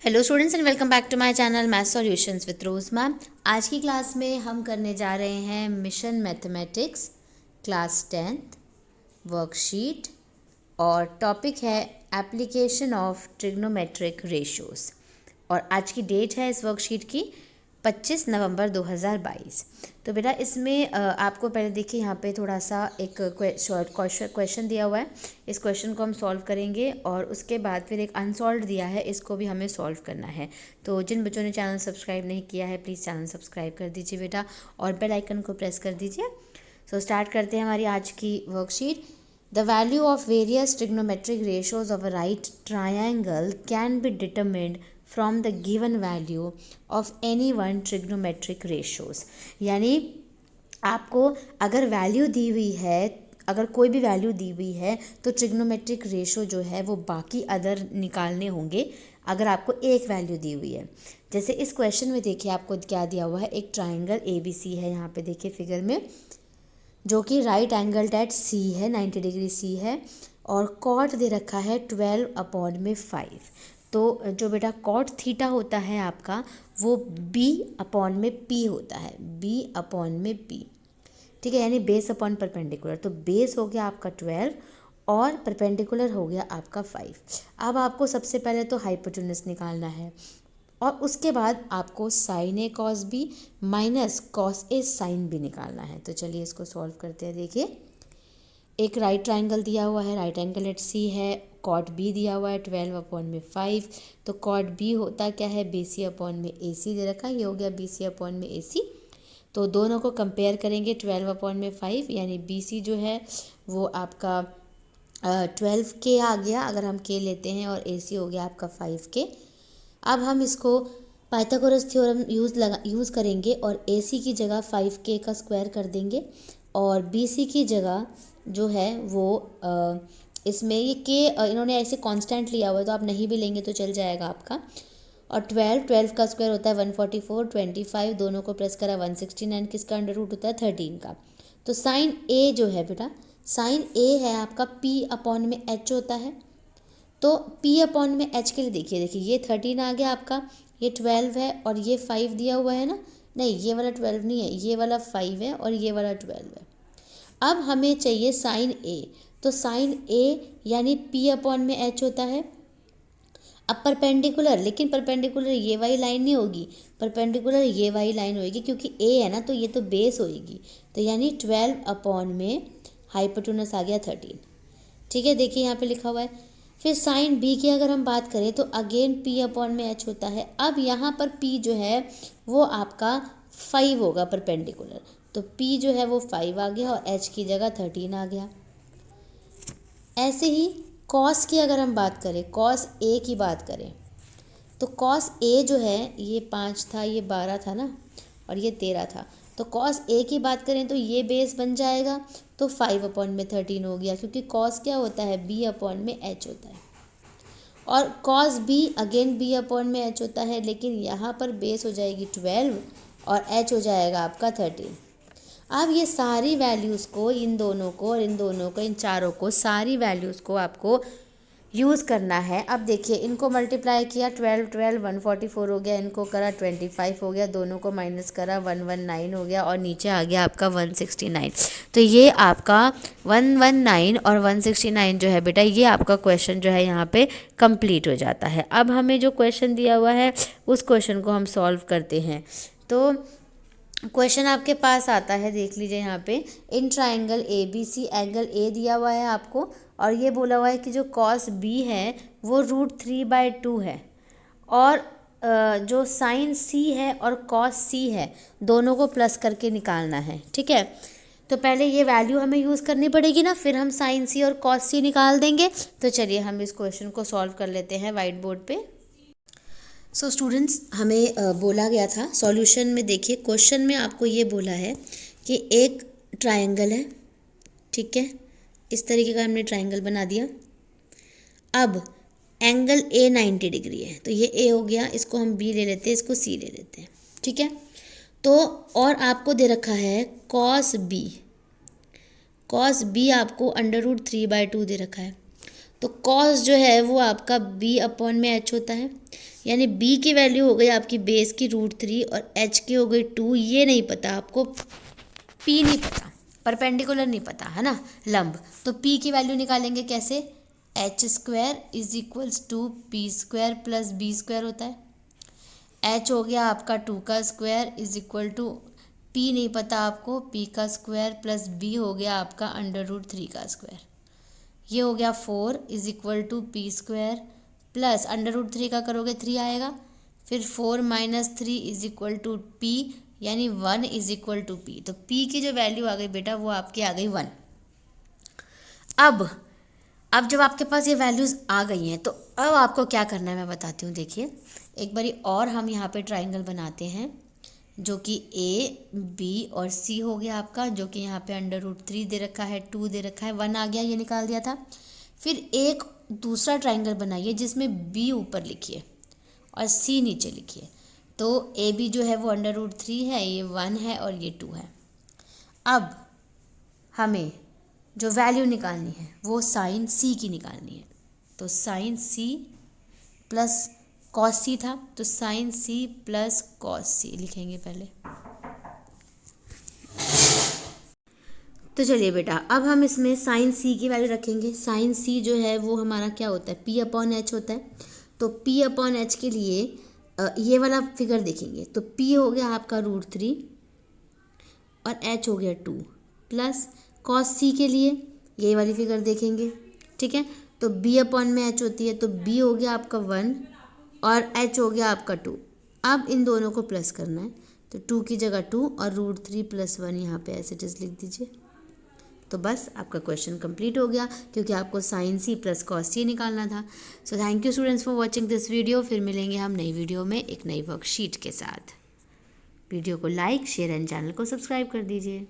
Hello students and welcome back to my channel math solutions with Rose ma'am. आज की class में हम करने जा रहे हैं mission mathematics class 10th worksheet और टॉपिक है एप्लीकेशन ऑफ ट्रिग्नोमेट्रिक रेशियोज़। और आज की डेट है इस वर्कशीट की 25 नवंबर 2022। तो बेटा इसमें आपको पहले देखिए यहाँ पे थोड़ा सा एक शॉर्ट क्वेश्चन दिया हुआ है। इस क्वेश्चन को हम सॉल्व करेंगे और उसके बाद फिर एक अनसॉल्व दिया है, इसको भी हमें सॉल्व करना है। तो जिन बच्चों ने चैनल सब्सक्राइब नहीं किया है प्लीज़ चैनल सब्सक्राइब कर दीजिए बेटा और बेल आइकन को प्रेस कर दीजिए। सो स्टार्ट करते हैं हमारी आज की worksheet. The value of various trigonometric ratios of a right triangle can be determined from the given value of any one trigonometric ratios। यानी आपको अगर वैल्यू दी हुई है, अगर कोई भी वैल्यू दी हुई है तो ट्रिग्नोमेट्रिक रेशो जो है वो बाकी अदर निकालने होंगे अगर आपको एक वैल्यू दी हुई है। जैसे इस क्वेश्चन में देखिए आपको क्या दिया हुआ है, एक ट्राइंगल ABC है यहाँ पे देखिए फिगर में, जो कि राइट एंगल एट C है, 90 डिग्री C है और कॉट दे रखा है 12/5। तो जो बेटा कॉट थीटा होता है आपका वो B/P होता है, B/P, ठीक है, यानी बेस अपॉन परपेंडिकुलर। तो बेस हो गया आपका 12 और परपेंडिकुलर हो गया आपका 5। अब आपको सबसे पहले तो हाइपोटेन्यूस निकालना है और उसके बाद आपको sign A cos B minus cos A sine B निकालना है। तो चलिए इसको सॉल्व करते हैं। देखिए एक राइट ट्राइंगल दिया हुआ है, राइट एंगल एट सी है, कॉट बी दिया हुआ है 12/5। तो कॉट बी होता क्या है, BC/AC दे रखा है, ये हो गया BC/AC। तो दोनों को कंपेयर करेंगे 12/5, यानी BC जो है वो आपका 12K आ गया अगर हम K लेते हैं और AC हो गया आपका 5K। अब हम इसको पाइथागोरस थ्योरम यूज़ करेंगे और AC की जगह 5K का स्क्वायर कर देंगे और BC की जगह जो है वो इसमें ये K इन्होंने ऐसे कांस्टेंट लिया हुआ है तो आप नहीं भी लेंगे तो चल जाएगा आपका। और 12 का स्क्वायर होता है 144, 25 दोनों को प्रेस करा 169, किसका अंडर रूट होता है 13 का। तो साइन A जो है बेटा, साइन A है आपका P/H होता है। तो P/H के लिए देखिए ये 13 आ गया आपका, ये 12 है और ये 5 दिया हुआ है ना, नहीं ये वाला 12 नहीं है, ये वाला 5 है और ये वाला 12 है। अब हमें चाहिए साइन A, तो साइन A यानी P/H होता है। अब परपेंडिकुलर, लेकिन परपेंडिकुलर ये वाली लाइन नहीं होगी, परपेंडिकुलर ये वाली लाइन होगी क्योंकि A है ना तो ये तो बेस होएगी। तो यानी 12 में हाइपोटेन्यूस आ गया 13, ठीक है, देखिए यहाँ पे लिखा हुआ है। फिर साइन B की अगर हम बात करें तो अगेन P/H होता है। अब यहाँ पर P जो है वो आपका 5 होगा परपेंडिकुलर, तो P जो है वो 5 आ गया और H की जगह 13 आ गया। ऐसे ही कॉस की अगर हम बात करें, कॉस A की बात करें तो कॉस A जो है ये 5 था, ये 12 था ना और ये 13 था। तो कॉस A की बात करें तो ये बेस बन जाएगा, तो 5/13 हो गया क्योंकि कॉस क्या होता है, B/H होता है। और कॉस B अगेन B/H होता है, लेकिन यहाँ पर बेस हो जाएगी 12 और H हो जाएगा आपका 13। अब ये सारी वैल्यूज़ को, इन दोनों को और इन दोनों को, इन चारों को, सारी वैल्यूज़ को आपको यूज़ करना है। अब देखिए इनको मल्टीप्लाई किया 12 144 हो गया, इनको करा 25 हो गया, दोनों को माइनस करा 119 हो गया और नीचे आ गया आपका 169। तो ये आपका 119 और 169 जो है बेटा, ये आपका क्वेश्चन जो है यहाँ पे कंप्लीट हो जाता है। अब हमें जो क्वेश्चन दिया हुआ है उस क्वेश्चन को हम सॉल्व करते हैं। तो क्वेश्चन आपके पास आता है, देख लीजिए यहाँ पे, in triangle ABC angle A दिया हुआ है आपको और ये बोला हुआ है कि जो कॉस B है वो √3/2 है और जो साइन C है और कॉस C है दोनों को प्लस करके निकालना है, ठीक है। तो पहले ये वैल्यू हमें यूज़ करनी पड़ेगी ना, फिर हम साइन C और कॉस C निकाल देंगे। तो चलिए हम इस क्वेश्चन को सॉल्व कर लेते हैं वाइट बोर्ड पे। सो स्टूडेंट्स हमें बोला गया था सॉल्यूशन में, देखिए क्वेश्चन में आपको ये बोला है कि एक ट्रायंगल है, ठीक है, इस तरीके का हमने ट्रायंगल बना दिया। अब एंगल A 90 डिग्री है, तो ये A हो गया, इसको हम B ले लेते हैं, इसको C ले लेते हैं, ठीक है। तो और आपको दे रखा है कॉस B, कॉस B आपको √3/2 दे रखा है। तो तो कॉस जो है वो आपका b अपॉन में h होता है, यानी b की वैल्यू हो गई आपकी बेस की √3 और h की हो गई 2। ये नहीं पता आपको, p नहीं पता, परपेंडिकुलर नहीं पता है ना, लंब। तो p की वैल्यू निकालेंगे कैसे, h² is equals to p² plus b² होता है। h हो गया आपका 2 का square is equal to p नहीं पता आपको, p का स्क्वायर प्लस b हो गया आपका √3 का स्क्वायर। ये हो गया 4 is equal to p² plus √3 का करोगे 3 आएगा, फिर 4 minus 3 is equal to p, यानी 1 इज इक्वल टू p। तो p की जो वैल्यू आ गई बेटा वो आपकी आ गई 1। अब जब आपके पास ये वैल्यूज़ आ गई हैं तो अब आपको क्या करना है मैं बताती हूँ। देखिए एक बारी और हम यहाँ पे ट्राइंगल बनाते हैं, जो कि a b और c हो गया आपका, जो कि यहाँ पे √3 दे रखा है, 2 दे रखा है, 1 आ गया, ये निकाल दिया था। फिर एक दूसरा ट्राइंगल बनाइए जिसमें b ऊपर लिखिए और c नीचे लिखिए। तो ए बी जो है वो √3 है, ये 1 है और ये 2 है। अब हमें जो वैल्यू निकालनी है वो साइन c की निकालनी है। तो sine c plus cos c था, तो sine c plus cos c लिखेंगे पहले। तो चलिए बेटा अब हम इसमें साइन c की वैल्यू रखेंगे। साइन c जो है वो हमारा क्या होता है, p अपॉन h होता है। तो p अपॉन h के लिए ये वाला फिगर देखेंगे, तो p हो गया आपका √3 और h हो गया 2 प्लस कॉस c के लिए ये वाली फिगर देखेंगे, ठीक है। तो b अपॉन में h होती है, तो b हो गया आपका 1 और h हो गया आपका 2। अब इन दोनों को प्लस करना है, तो 2 की जगह 2 और √3 प्लस 1 यहाँ पे ऐसे जस्ट लिख दीजिए। तो बस आपका क्वेश्चन कंप्लीट हो गया, क्योंकि आपको sine c plus cos c निकालना था। So thank you students for watching this video. फिर मिलेंगे हम नई वीडियो में एक नई वर्कशीट के साथ। वीडियो को लाइक शेयर एंड चैनल को सब्सक्राइब कर दीजिए।